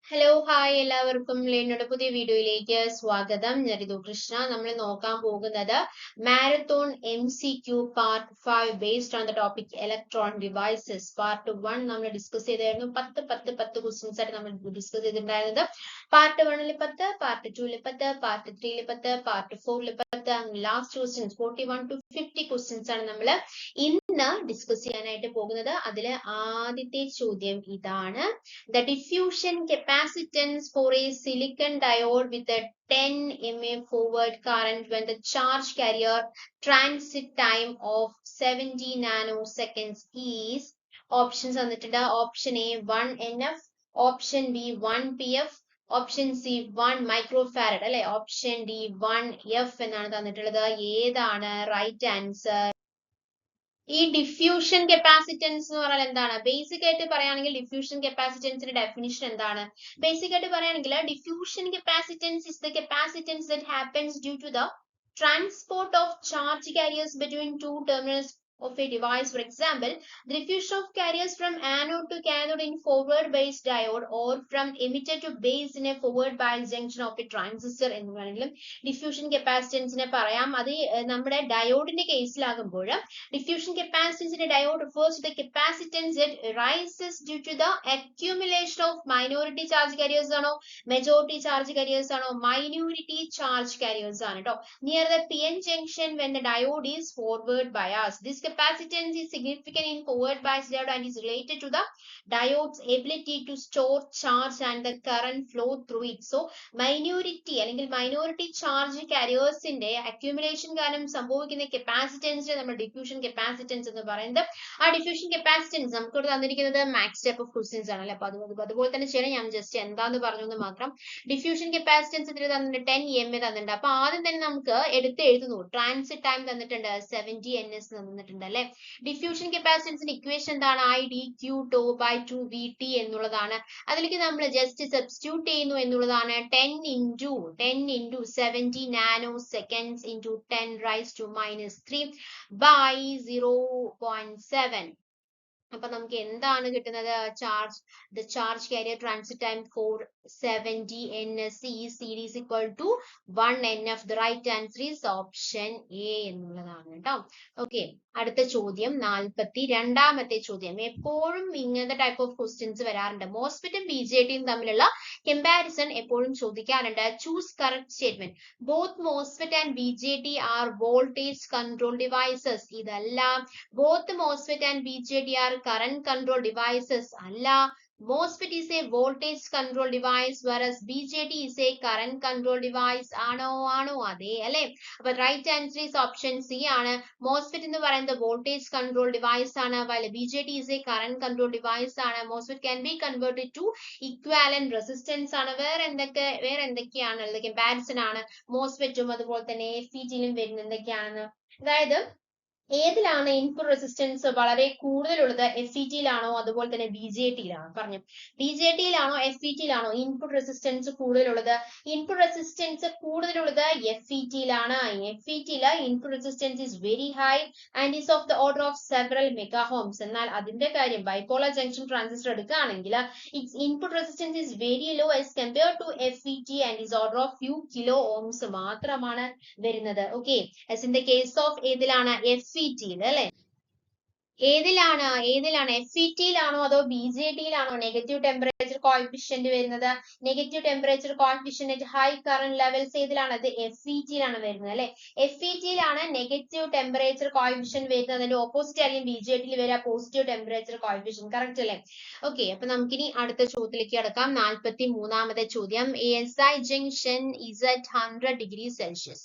Hello hi എല്ലാവർക്കും ലേണയുടെ പുതിയ വീഡിയോയിലേക്ക് സ്വാഗതം. ഞാൻ രിതു കൃഷ്ണ. നമ്മൾ നോക്കാൻ പോകുന്നത് marathon MCQ part 5 based on the topic electronic devices. Part 1 നമ്മൾ ഡിസ്കസ് ചെയ്തായിരുന്നു. 10 ക്വസ്റ്റ്യൻസ് ആയിട്ട് നമ്മൾ ഡിസ്കസ് ചെയ്തിട്ടുണ്ടായിരുന്നത്. Part 1 10, part 2 10, part 3 10, part 4 10, last questions 41 to 50 questions ആണ് നമ്മൾ ഇന്ന് ഡിസ്കസ് ചെയ്യാനായിട്ട് പോകുന്നത്. അതിൽ ആദ്യത്തെ ചോദ്യം ഇതാണ്: The diffusion capacitance for a silicon diode with a 10 mA forward current when the charge carrier transit time of 70 nanoseconds is. Options തന്നിട്ടുണ്ട്. Option A 1 NF, Option B 1 PF, Option C 1 microfarad അല്ലെ, Option D 1 F എന്നാണ് തന്നിട്ടുള്ളത്. ഏതാണ് right answer? ഈ diffusion capacitance എന്ന് പറഞ്ഞാൽ എന്താണ്? Basic ആയിട്ട് പറയുകയാണെങ്കിൽ ഡിഫ്യൂഷൻ കപ്പാസിറ്റൻസിന്റെ ഡെഫിനിഷൻ എന്താണ്? ബേസിക് ആയിട്ട് പറയുകയാണെങ്കിൽ diffusion capacitance is the capacitance that happens due to the transport of charge carriers between two terminals of a device. For example, the diffusion of carriers from anode to cathode in forward bias diode or from emitter to base in a forward bias junction of a transistor എന്ന് വേണമെങ്കിലും diffusion കപ്പാസിറ്റൻസിനെ പറയാം. അത് നമ്മുടെ ഡയോഡിന്റെ കേസിലാകുമ്പോൾ diffusion capacitance in a diode refers to the capacitance that rises due to the accumulation of minority charge carriers ആണോ, majority charge carriers ആണോ? minority charge carriers ആണ് ട്ടോ. near the PN junction when the diode is forward biased. This capacitance is significant in forward bias diode and is related to the diode's ability to store charge and the current flow through it. So minority അല്ലെങ്കിൽ minority charge carriers ന്റെ accumulation കാരണം സംഭവിക്കുന്ന capacitance നമ്മൾ diffusion capacitance എന്ന് പറയുന്നത്. ആ diffusion capacitance നമുക്ക് ഇവിടെ തന്നിരിക്കുന്നത് മാക്സ് ടൈപ്പ് ഓഫ് ക്വസ്റ്റ്യൻസ് ആണ് അല്ലെ. അപ്പൊ അതുപോലെ തന്നെ ചെയ്യണം. ഞാൻ ജസ്റ്റ് എന്താന്ന് പറഞ്ഞു മാത്രം. diffusion capacitance ഇതിൽ തന്നിട്ടുണ്ട് 10 mA തന്നിട്ടുണ്ട്. അപ്പൊ ആദ്യം തന്നെ നമുക്ക് എടുത്ത് എഴുതുന്നു. ട്രാൻസിറ്റ് ടൈം തന്നിട്ടുണ്ട് 70 ns തന്നിട്ടുണ്ട് അല്ലെ. ഡിഫ്യൂഷൻ കപ്പാസിറ്റൻസിന്റെ ഇക്വേഷൻ എന്താണ്? IDQ τ by 2VT എന്നുള്ളതാണ്. അതിലേക്ക് നമ്മൾ ജസ്റ്റ് സബ്സ്റ്റിറ്റ്യൂട്ട് ചെയ്യുന്നു എന്നുള്ളതാണ്. 10 into 70 nanoseconds into 10 raised to minus 3 by 0.7. അപ്പൊ നമുക്ക് എന്താണ് കിട്ടുന്നത്? the charge carrier transit time for 70 ns is series equal to 1 nf. The right answer is option A എന്നുള്ളതാണ് കേട്ടോ. ഓക്കെ, അടുത്ത ചോദ്യം 42ാമത്തെ ചോദ്യം. എപ്പോഴും ഇങ്ങനത്തെ ടൈപ്പ് ഓഫ് ക്വസ്റ്റ്യൻസ് വരാറുണ്ട്. മോസ്ഫെറ്റും BJTയും തമ്മിലുള്ള കമ്പാരിസൺ എപ്പോഴും ചോദിക്കാറുണ്ട്. Choose correct statement. Both MOSFET and BJT are voltage control devices. ഇതല്ല. Both MOSFET and BJT are current control devices. അല്ല. MOSFET is a voltage control device whereas BJT is a current control device. ആണോ? അതെ അല്ലെ. അപ്പൊ right answer is option C ആണ്. MOSFET എന്ന് പറയുന്നത് voltage control device ആണ്, while BJT is a current control device ആണ്. MOSFET can be converted to equivalent resistance ആണ്. വേറെ എന്തൊക്കെയാണ് കമ്പാരിസൺ ആണ് മോസ്ഫെറ്റും അതുപോലെ തന്നെ FET-യിലും വരുന്നത് എന്തൊക്കെയാണെന്ന്. അതായത് ഏതിലാണ് ഇൻപുട്ട് റെസിസ്റ്റൻസ് വളരെ കൂടുതലുള്ളത്? FET-യിലാണോ അതുപോലെ തന്നെ BJT-യിലാണോ? പറഞ്ഞു. BJT-യിലാണോ FET-യിലാണോ ഇൻപുട്ട് റെസിസ്റ്റൻസ് കൂടുതലുള്ളത്? ഇൻപുട്ട് റെസിസ്റ്റൻസ് കൂടുതലുള്ളത് FET-യിലാണ്. FET-യില് input resistance is very high and is of the order of several megaohms. എന്നാൽ അതിന്റെ കാര്യം ബൈപോളർ ജംഗ്ഷൻ ട്രാൻസിസ്റ്റർ എടുക്കുകയാണെങ്കിൽ its input resistance is very low as compared to FET and is order of few kilo ohms മാത്രമാണ് വരുന്നത്. Okay, as in the case of ഏതിലാണ്? FET-യിൽ അല്ലെ. ഏതിലാണ് FET-യിലാണോ അതോ BJT-യിലാണോ നെഗറ്റീവ് ടെമ്പറേച്ചർ കോഎഫിഷ്യന്റ് വരുന്നത്? Negative temperature coefficient at high current levels ഏതിലാണ്? അത് FET-യിലാണ് വരുന്നത് അല്ലെ. FET-യിലാണ് നെഗറ്റീവ് ടെമ്പറേച്ചർ കോഎഫിഷ്യന്റ് വരുന്നത്. അതിന്റെ ഓപ്പോസിറ്റ് ആയിരിക്കും BJT-യിൽ വരിക പോസിറ്റീവ് ടെമ്പറേച്ചർ കോഎഫിഷ്യന്റ്. കറക്റ്റ് അല്ലേ? ഓക്കെ, അപ്പൊ നമുക്കിനി അടുത്ത ചോദ്യത്തിലേക്ക് കടക്കാം. 43ാമത്തെ ചോദ്യം. SI junction is at 100 degrees Celsius.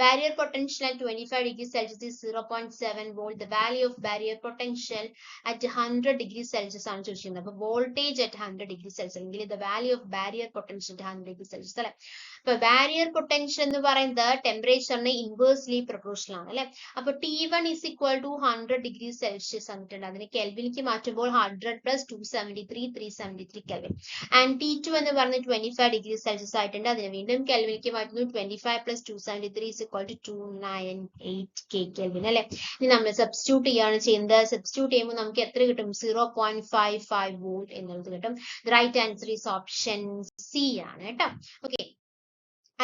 Barrier potential at 25 degrees Celsius is 0.7 volt. The value of barrier potential at 100 degrees Celsius ആണ് ചോദിച്ചിരിക്കുന്നത്. അപ്പൊ വോൾട്ടേജ് at 100 degrees Celsius അല്ലെങ്കിൽ the value of barrier potential at 100 degrees Celsius അല്ലെ. അപ്പൊ barrier potential എന്ന് പറയുന്നത് ടെമ്പറേച്ചറിന് inversely proportional ആണ് അല്ലെ. അപ്പൊ T1 is equal to 100 degrees Celsius തന്നിട്ടുണ്ട്. അതിനെ കെൽവിനിലേക്ക് മാറ്റുമ്പോൾ 100 plus 273 373 കെൽവിൻ. ആൻഡ് T2 എന്ന് പറയുന്നത് 25 degrees Celsius ആയിട്ടുണ്ട്. അതിനെ വീണ്ടും കെൽവിനിലേക്ക് മാറ്റുന്നു. 25 plus 273 is equal to 298 kkelvin അല്ലെ. ഇനി നമ്മൾ സബ്സ്റ്റിറ്റ്യൂട്ട് ചെയ്യാണ് ചെയ്യുന്നത്. സബ്സ്റ്റിറ്റ്യൂട്ട് ചെയ്യുമ്പോൾ നമുക്ക് എത്ര കിട്ടും? 0.55 വോൾട്ട് എന്നുള്ളത് കിട്ടും. Right answer is option C ആണ് കേട്ടോ. ഓക്കെ,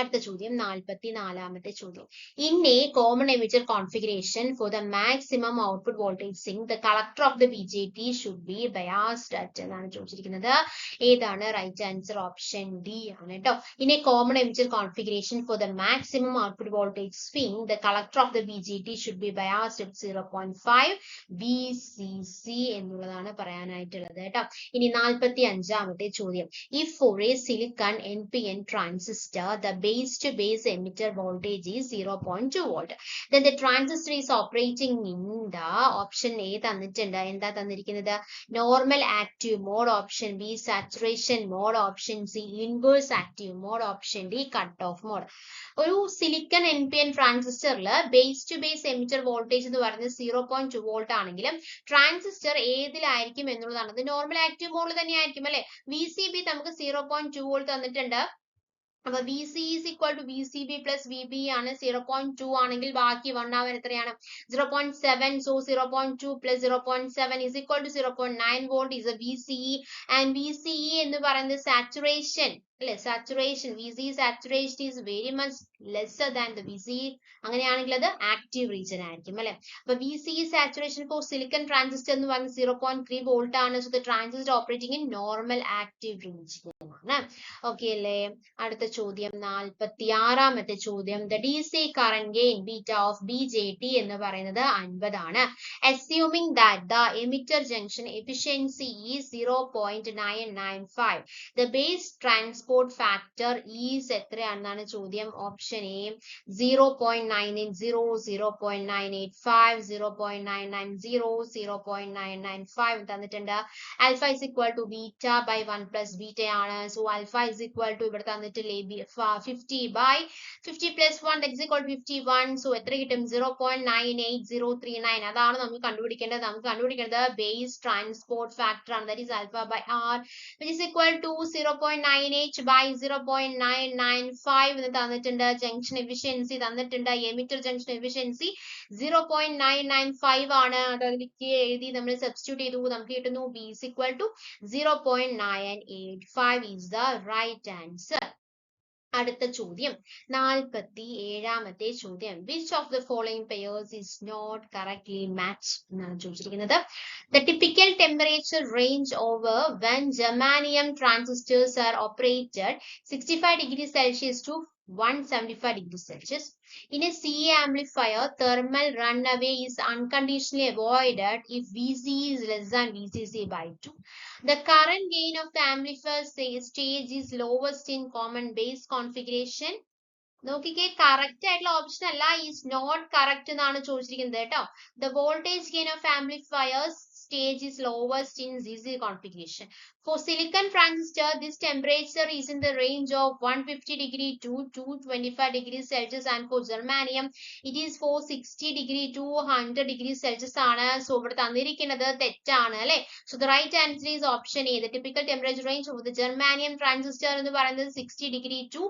അടുത്ത ചോദ്യം 44ാമത്തെ ചോദ്യം. In a common emitter configuration for the maximum output voltage sink the collector of the BJT should be biased at എന്നാണ് ചോദിച്ചിരിക്കുന്നത്. ഏതാണ്? റൈറ്റ് ആൻസർ ഓപ്ഷൻ ഡി ആണ് കേട്ടോ. In a common emitter configuration for the maximum output voltage swing the collector of the BJT should be biased at 0.5 VCC എന്നുള്ളതാണ് പറയാനായിട്ടുള്ളത് കേട്ടോ. ഇനി 45ാമത്തെ ചോദ്യം. If for a silicon NPN transistor the base to base emitter voltage is 0.2 volt. Then the transistor is operating in the option A തന്നിട്ടുണ്ട്. എന്താ തന്നിരിക്കുന്നത്? Normal active mode, option B saturation mode, option C inverse active mode, option D cut off mode. ഒരു silicon NPN ട്രാൻസിസ്റ്ററിൽ base to base emitter voltage എന്ന് പറയുന്നത് 0.2 volt ആണെങ്കിലും transistor ഏതിലായിരിക്കും എന്നുള്ളതാണ്. അത് നോർമൽ ആക്റ്റീവ് മോഡ് തന്നെ ആയിരിക്കും അല്ലെ. VCB നമുക്ക് 0.2 വോൾട്ട് തന്നിട്ടുണ്ട്. അപ്പൊ VC is equal to VCB plus VB ആണ്. 0.2 ആണെങ്കിൽ ബാക്കി 1 ആവാൻ എത്രയാണ്? 0.7. So 0.2 plus 0.7 is equal to 0.9 volt is a VCE. And VCE എന്ന് പറയുന്നത് സാച്ചുറേഷൻ അല്ലെ. Saturation VC saturation is very much lesser than the VCE. അങ്ങനെയാണെങ്കിൽ അത് ആക്റ്റീവ് റീജിയൻ ആയിരിക്കും അല്ലെ. അപ്പൊ VCE saturation for silicon transistor എന്ന് പറയുന്നത് 0.3 വോൾട്ട് ആണ്. So the transistor operating in normal active region ആണ്. ഓക്കെ അല്ലേ. അടുത്ത ചോദ്യം 46ാമത്തെ ചോദ്യം. The DC current gain beta of BJT എന്ന് പറയുന്നത് 50 ആണ്. Assuming that the emitter junction efficiency is 0.995. The base transport factor is എത്രയാണെന്നാണ് ചോദ്യം. ഓപ്ഷൻ എ 0.980, 0.985, 0.990, 0.995 തന്നിട്ടുണ്ട്. Alpha is equal to beta by 1 plus beta ആണ്. So alpha is equal to ഇവിടെ തന്നിട്ടില്ലേ 50 by 50 plus 1 that is equal to 51. So എത്ര കിട്ടും? 0.98039. അതാണ് നമുക്ക് കണ്ടുപിടിക്കേണ്ടത്. നമുക്ക് കണ്ടുപിടിക്കേണ്ടത് ബേസ് ട്രാൻസ്പോർട്ട് ഫാക്ടർ ആണ്. That is alpha by R which is equal to 0.98 by 0.995 എന്ന് തന്നിട്ടുണ്ട്. ജംഗ്ഷൻ എഫിഷ്യൻസി തന്നിട്ടുണ്ട്. എമിറ്റർ ജംഗ്ഷൻ എഫിഷ്യൻസി 0.995 ആണ്. അതിലേക്ക് എഴുതി നമ്മൾ സബ്സ്റ്റിറ്റ്യൂട്ട് ചെയ്തു. നമുക്ക് കിട്ടുന്നു B is equal to 0.985 is the right answer. അടുത്ത ചോദ്യം 47ാമത്തെ ചോദ്യം. Which of the following pairs is not correctly matched എന്നാണ് ചോദിച്ചിരിക്കുന്നത്. The typical temperature range over when germanium transistors are operated 65 degrees Celsius to 175 degrees Celsius. In a CA amplifier, thermal runaway is unconditionally avoided if VC is less than VCC by 2. The current gain of the amplifier stage is lowest in common base configuration. നോക്കിക്കേ, correct ആയിട്ടുള്ള option അല്ല, is not correct എന്നാണ് ചോദിച്ചിരിക്കുന്നത് കേട്ടോ. The voltage gain of amplifiers stage is lowest in ZZ configuration. For silicon transistor, this temperature is in the range of 150 degree to 225 degrees Celsius, and for germanium, it is 460 degree to 100 degrees Celsius ആണ്. So ഇവിടെ തന്നിരിക്കുന്നത് തെറ്റാണ് അല്ലെ. So the right answer is option A. The typical temperature range of the germanium transistor എന്ന് പറയുന്നത് 60 degree to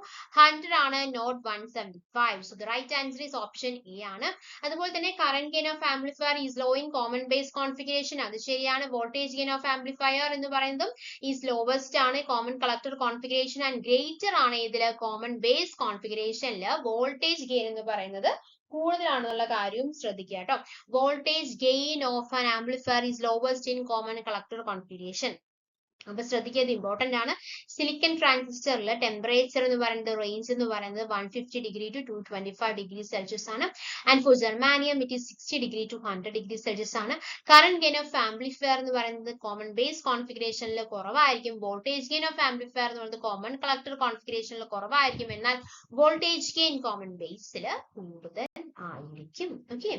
100 ആണ്, not 175. So the right answer is option A ആണ്. അതുപോലെ തന്നെ current gain of amplifier is low in common base configuration. അത് ശരിയാണ്. voltage gain of amplifier എന്ന് പറയുന്നതും is lowest ആണ് common collector configuration, and greater ആണ് ഇതില് common base configurationല് voltage gain എന്ന് പറയുന്നത് കൂടുതലാണെന്നുള്ള കാര്യവും ശ്രദ്ധിക്കുക കേട്ടോ. voltage gain of an amplifier is lowest in common collector configuration. അപ്പൊ ശ്രദ്ധിക്കുന്നത് ഇമ്പോർട്ടന്റ് ആണ്. സിലിക്കൺ ട്രാൻസിസ്റ്ററിൽ ടെമ്പറേച്ചർ എന്ന് പറയുന്നത് റേഞ്ച് എന്ന് പറയുന്നത് 150 ഡിഗ്രി ടു 225 ഡിഗ്രി സെൽഷ്യസ് ആണ്. And for germanium it is 60 degree to 100 degree Celsius ആണ്. കറന്റ് ഗെയിൻ ഓഫ് ആംപ്ലിഫയർ എന്ന് പറയുന്നത് കോമൺ ബേസ് കോൺഫിഗറേഷനിൽ കുറവായിരിക്കും. വോൾട്ടേജ് ഗെയിൻ ഓഫ് ആംപ്ലിഫയർ എന്ന് പറയുന്നത് കോമൺ കളക്ടർ കോൺഫിഗറേഷനിൽ കുറവായിരിക്കും. എന്നാൽ വോൾട്ടേജ് ഗെയിൻ കോമൺ ബേസിൽ കൂടുതൽ ആയിരിക്കും. ഓക്കെ,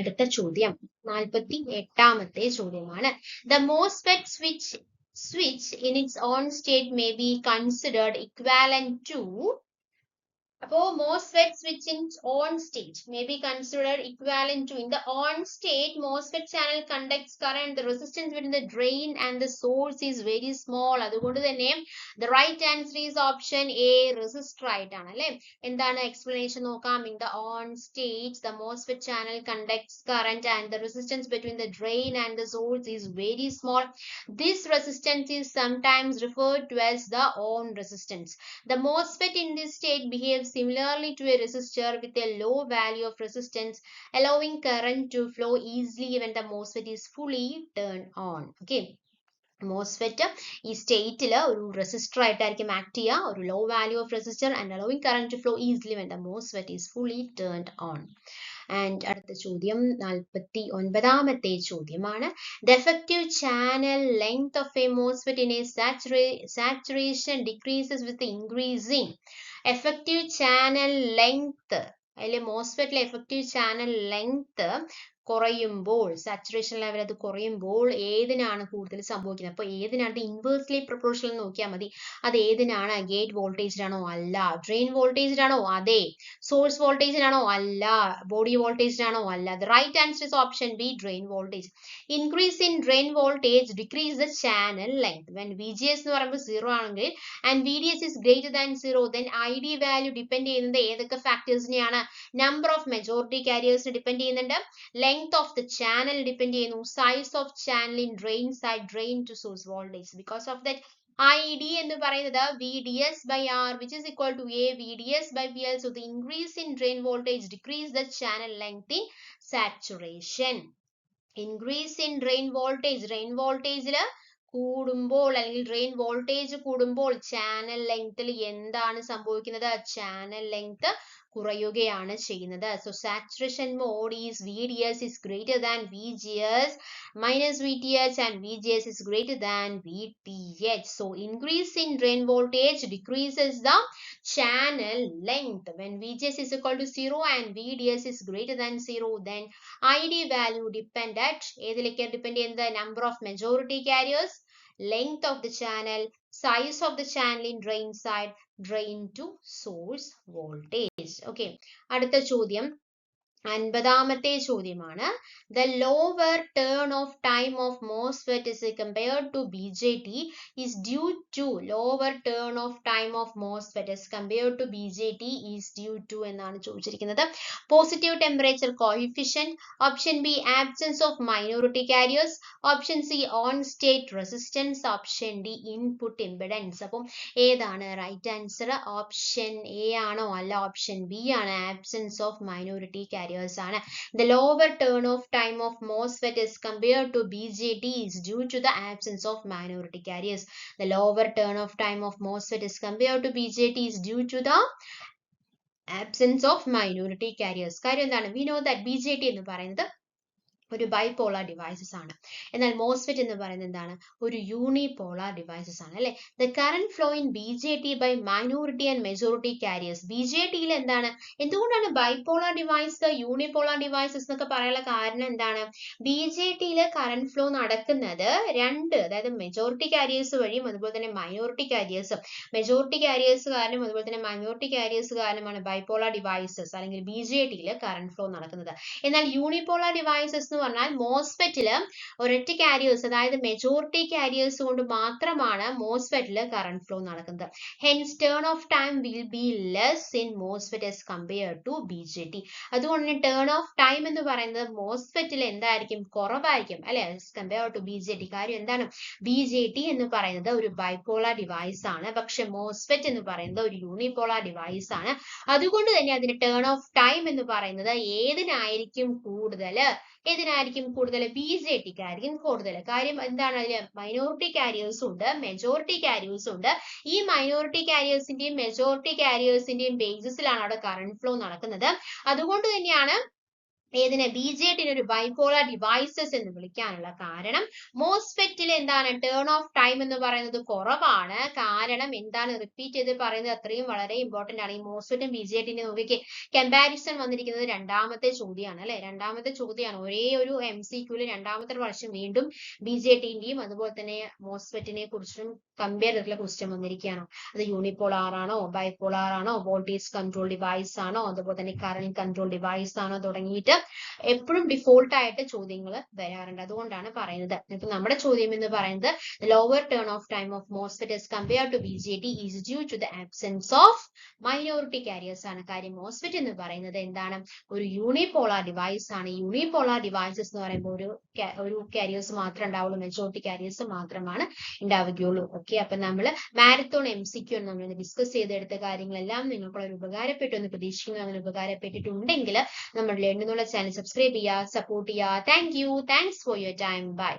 അടുത്ത ചോദ്യം 48ാമത്തെ ചോദ്യമാണ്. The MOSFET switch in its own state may be considered equivalent to അപ്പോൾ MOSFET switch in on state may be considered equivalent to in the on state MOSFET channel conducts current. The resistance between the drain and the source is very small. അതുകൊണ്ട് തന്നെ the right answer is option A, resistor ആയിട്ടാണ് അല്ലേ. എന്താണ് explanation നോക്കാം. In the on state the MOSFET channel conducts current and the resistance between the drain and the source is very small. This resistance is sometimes referred to as the on resistance. The MOSFET in this state behaves similarly to a resistor with a low value of resistance, allowing current to flow easily when the MOSFET is fully turned on. Okay. MOSFET ഈ സ്റ്റേറ്റിൽ ഒരു resistor ആയിട്ടായിരിക്കും act ചെയ്യുക, ഒരു low value of resistor and allowing current to flow easily when the MOSFET is fully turned on. And അടുത്ത ചോദ്യം 49ാമത്തെ ചോദ്യമാണ്. The effective channel length of a MOSFET in a saturation decreases with increasing. Effective channel length അതിലെ MOSFETലെ effective channel length കുറയുമ്പോൾ, saturation level അത് കുറയുമ്പോൾ ഏതിനാണ് കൂടുതൽ സംഭവിക്കുന്നത്? അപ്പോൾ ഏതിനാണ് ഇൻവേഴ്സ്ലി പ്രൊപ്പോർഷണൽ നോക്കിയാൽ മതി. അത് ഏതിനാണ്? ഗേറ്റ് വോൾട്ടേജിനാണോ? അല്ല. ഡ്രെയിൻ വോൾട്ടേജിനാണോ? അതെ. സോഴ്സ് വോൾട്ടേജിനാണോ? അല്ല. ബോഡി വോൾട്ടേജിനാണോ? അല്ല. The right answer is option B, drain voltage. Increase in drain voltage decrease the channel length. When VGS എന്ന് പറയുമ്പോൾ 0 ആണെങ്കിൽ and VDS is greater than 0, then ID value depend ചെയ്യുന്നത് ഏതൊക്കെ ഫാക്ടേഴ്സിനെയാണ്? നമ്പർ ഓഫ് മെജോറിറ്റി കാരിയേഴ്സിനെ depend ചെയ്യുന്നുണ്ട്, length of the channel depend ചെയ്യുന്നു, size of channel in drain side, drain to source voltage. Because of that ID എന്ന് പറയുന്നത് VDS by R which is equal to A VDS by VL. So the increase in drain voltage decrease the channel length in saturation. Increase in drain voltage കൂടുമ്പോൾ അല്ലെങ്കിൽ drain voltage കൂടുമ്പോൾ channel ലെങ്ത്തിൽ എന്താണ് സംഭവിക്കുന്നത്? Channel length കുറയുകയാണ് ചെയ്യുന്നത്. So saturation mode is VDS is greater than VGS minus VTH and VGS is greater than VTH. So increase in drain voltage decreases the channel length. When VGS is equal to 0 and VDS is greater than 0, then ID value depend at ഏതിലേക്ക് depend ചെയ്യുന്നത്? Number of majority carriers, length of the channel, size of the channel in drain side, drain to source voltage. Okay. അടുത്ത ചോദ്യം 50ാമത്തെ ചോദ്യമാണ്. The lower turn of time of MOSFET is compared to BJT is due to lower turn of time of MOSFET as compared to BJT is due to എന്നാണ് ചോദിച്ചിരിക്കുന്നത്. Positive temperature coefficient, option B absence of minority carriers, option C on state resistance, option D input impedance. അപ്പം ഏതാണ് right answer? Option A ആണോ? അല്ല, option B ആണ്, absence of minority carriers ആണ്. The lower turn of time of MOSFET is compared to BJT is due to the absence of minority carriers. The lower turn of time of MOSFET is compared to BJT is due to the absence of minority carriers. കാര്യം എന്താണ്? We know that BJT എന്ന് പറയുന്നത് ഒരു bipolar devices ആണ്, എന്നാൽ MOSFET എന്ന് പറയുന്നത് എന്താണ്? ഒരു യൂണിപോളാർ ഡിവൈസസ് ആണ് അല്ലെ. The current flow in BJT by minority and majority carriers. BJTയിൽ എന്താണ്? എന്തുകൊണ്ടാണ് ബൈപോളാർ ഡിവൈസ് യൂണിപോളാർ ഡിവൈസസ് എന്നൊക്കെ പറയാനുള്ള കാരണം എന്താണ്? BJTയിൽ കറന്റ് ഫ്ലോ നടക്കുന്നത് രണ്ട്, അതായത് മെജോറിറ്റി കാരിയേഴ്സ് വഴിയും അതുപോലെ തന്നെ മൈനോറിറ്റി കാരിയേഴ്സും. മെജോറിറ്റി കാരിയേഴ്സ് കാരണം അതുപോലെ തന്നെ മൈനോറിറ്റി കാരിയേഴ്സ് കാരണമാണ് ബൈപോളാർ ഡിവൈസസ് അല്ലെങ്കിൽ BJTയിൽ കറന്റ് ഫ്ലോ നടക്കുന്നത്. എന്നാൽ യൂണിപോളാർ ഡിവൈസസ് പറഞ്ഞാൽ മോസ്ഫെറ്റില് ഒരൊറ്റ കാരിയേഴ്സ്, അതായത് മെജോറിറ്റി കാരിയേഴ്സ് കൊണ്ട് മാത്രമാണ് മോസ്ഫെറ്റില് കറന്റ് ഫ്ലോ നടക്കുന്നത്. Hence turn of time will be less in MOSFET as compared to BJT. അതുകൊണ്ട് ടേൺ ഓഫ് ടൈം എന്ന് പറയുന്നത് മോസ്ഫെറ്റിൽ എന്തായിരിക്കും? കുറവായിരിക്കും അല്ലെ, കമ്പയർഡ് ടു BJT. കാര്യം എന്താണ്? BJT എന്ന് പറയുന്നത് ഒരു ബൈപോളാർ ഡിവൈസ് ആണ്, പക്ഷെ മോസ്ഫെറ്റ് എന്ന് പറയുന്നത് ഒരു യൂണിപോളാർ ഡിവൈസ് ആണ്. അതുകൊണ്ട് തന്നെ അതിന്റെ ടേൺ ഓഫ് ടൈം എന്ന് പറയുന്നത് ഏതിനായിരിക്കും കൂടുതൽ? BJTക്കായിരിക്കും കൂടുതൽ. കാര്യം എന്താണ്? അതിൽ മൈനോറിറ്റി കാരിയേഴ്സും ഉണ്ട്, മെജോറിറ്റി കാരിയേഴ്സും ഉണ്ട്. ഈ മൈനോറിറ്റി കാരിയേഴ്സിന്റെയും മെജോറിറ്റി കാരിയേഴ്സിന്റെയും ബേസിസിലാണ് അവിടെ കറന്റ് ഫ്ലോ നടക്കുന്നത്. അതുകൊണ്ട് തന്നെയാണ് ഏതിനെ BJT ഒരു ബൈപോളാർ ഡിവൈസസ് എന്ന് വിളിക്കാനുള്ള കാരണം മോസ്ഫെറ്റിൽ എന്താണ് ടേൺ ഓഫ് ടൈം എന്ന് പറയുന്നത് കുറവാണ്. കാരണം എന്താണ് റിപ്പീറ്റ് ചെയ്ത് പറയുന്നത് അത്രയും വളരെ ഇമ്പോർട്ടന്റ് ആണ്. ഈ മോസ്ഫെറ്റും BJT നോക്കിക്കേ, കമ്പാരിസൺ വന്നിരിക്കുന്നത് രണ്ടാമത്തെ ചോദ്യമാണ് അല്ലെ, രണ്ടാമത്തെ ചോദ്യമാണ്. ഒരേ ഒരു MCQല് രണ്ടാമത്തെ വർഷം വീണ്ടും BJTന്റെയും അതുപോലെ തന്നെ മോസ്ഫെറ്റിനെ കുറിച്ചും കമ്പയർ ചെയ്തിട്ടുള്ള ക്വസ്റ്റ്യൻ വന്നിരിക്കുകയാണ്. അത് യൂണിപോളാർ ആണോ, ബൈപോളാർ ആണോ, വോൾട്ടേജ് കൺട്രോൾ ഡിവൈസ് ആണോ, അതുപോലെ തന്നെ കറന്റ് കൺട്രോൾ ഡിവൈസ് ആണോ തുടങ്ങിയിട്ട് എപ്പോഴും ഡിഫോൾട്ട് ആയിട്ട് ചോദ്യങ്ങൾ വരാറുണ്ട്. അതുകൊണ്ടാണ് പറയുന്നത്. ഇപ്പൊ നമ്മുടെ ചോദ്യം എന്ന് പറയുന്നത് lower turn of time of MOSFET as compared to BJT is due to the absence of minority carriers ആണ്. കാര്യം മോസ്ഫെറ്റ് എന്ന് പറയുന്നത് എന്താണ്, ഒരു യൂണിപോളാർ ഡിവൈസ് ആണ്. യൂണിപോളാർ ഡിവൈസസ് എന്ന് പറയുമ്പോൾ ഒരു കാരിയേഴ്സ് മാത്രമേ ഉണ്ടാവുള്ളൂ, മെജോറിറ്റി കാരിയേഴ്സ് മാത്രമാണ് ഉണ്ടാവുകയുള്ളൂ. ഓക്കെ, അപ്പൊ നമ്മൾ മാരത്തോൺ MCQ നമ്മൾ ഡിസ്കസ് ചെയ്തെടുത്ത കാര്യങ്ങളെല്ലാം നിങ്ങൾക്ക് വളരെ ഉപകാരപ്പെട്ടു എന്ന് പ്രതീക്ഷിക്കുന്നു. അങ്ങനെ ഉപകാരപ്പെട്ടിട്ടുണ്ടെങ്കിൽ നമ്മൾ ലേൺ എന്നുള്ള ചാനൽ സബ്സ്ക്രൈബ് ചെയ്യുക, സപ്പോർട്ട് ചെയ്യുക. Thank you, thanks for your time, by.